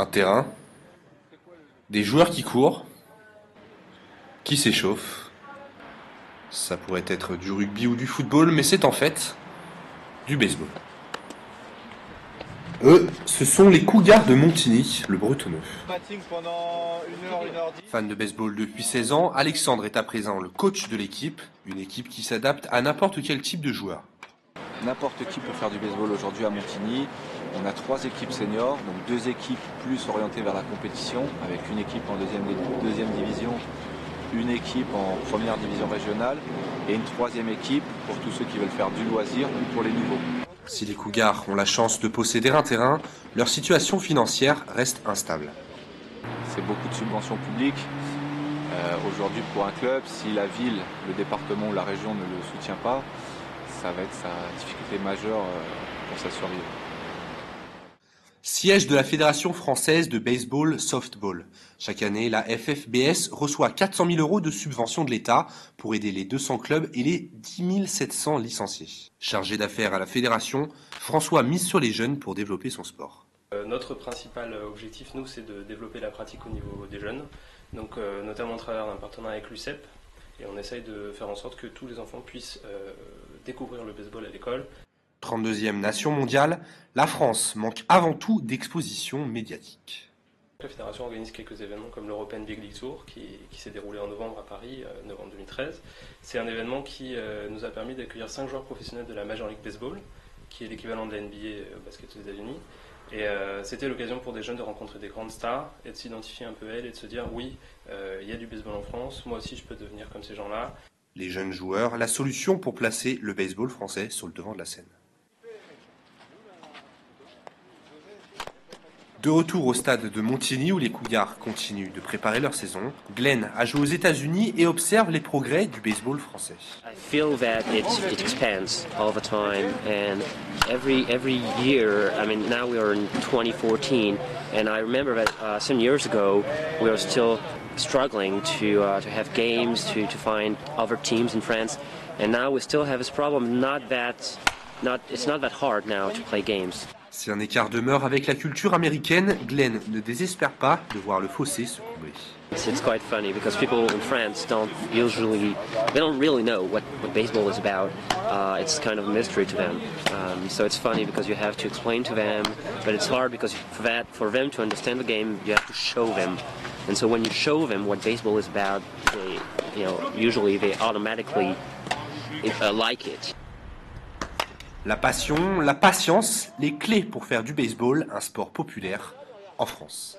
Un terrain, des joueurs qui courent, qui s'échauffent. Ça pourrait être du rugby ou du football, mais c'est en fait du baseball. Eux, ce sont les Cougars de Montigny, le Bretonneux. Fan de baseball depuis 16 ans, Alexandre est à présent le coach de l'équipe, une équipe qui s'adapte à n'importe quel type de joueur. N'importe qui peut faire du baseball aujourd'hui à Montigny. On a 3 équipes seniors, donc 2 équipes plus orientées vers la compétition, avec une équipe en deuxième division, une équipe en première division régionale et une 3e équipe pour tous ceux qui veulent faire du loisir ou pour les nouveaux. Si les Cougars ont la chance de posséder un terrain, leur situation financière reste instable. C'est beaucoup de subventions publiques. Aujourd'hui pour un club, si la ville, le département ou la région ne le soutient pas, ça va être sa difficulté majeure pour sa survie. Siège de la Fédération française de baseball softball. Chaque année, la FFBS reçoit 400 000 € de subventions de l'État pour aider les 200 clubs et les 10 700 licenciés. Chargé d'affaires à la fédération, François mise sur les jeunes pour développer son sport. Notre principal objectif, nous, c'est de développer la pratique au niveau des jeunes, donc notamment à travers un partenariat avec l'UCEP, et on essaye de faire en sorte que tous les enfants puissent découvrir le baseball à l'école. 32e nation mondiale, la France manque avant tout d'exposition médiatique. La fédération organise quelques événements comme l'European Big League Tour qui s'est déroulé en novembre à Paris, novembre 2013. C'est un événement qui nous a permis d'accueillir 5 joueurs professionnels de la Major League Baseball, qui est l'équivalent de la NBA au basket aux États-Unis. Et c'était l'occasion pour des jeunes de rencontrer des grandes stars et de s'identifier un peu à elles et de se dire oui, il y a du baseball en France, moi aussi je peux devenir comme ces gens-là. Les jeunes joueurs, la solution pour placer le baseball français sur le devant de la scène. De retour au stade de Montigny où les Cougars continuent de préparer leur saison, Glenn a joué aux États-Unis et observe les progrès du baseball français. I feel that it expands all the time, and every year. I mean, now we are in 2014, and I remember that some years ago we were still struggling to have games, to find other teams in France, and now we still have this problem. It's not that hard now to play games. Si un écart demeure avec la culture américaine, Glenn ne désespère pas de voir le fossé se combler. It's quite funny because people in France don't really know what baseball is about. It's kind of a mystery to them. So it's funny because you have to explain to them, but it's hard because for them to understand the game, you have to show them. And so when you show them what baseball is about, usually they automatically like it. La passion, la patience, les clés pour faire du baseball un sport populaire en France.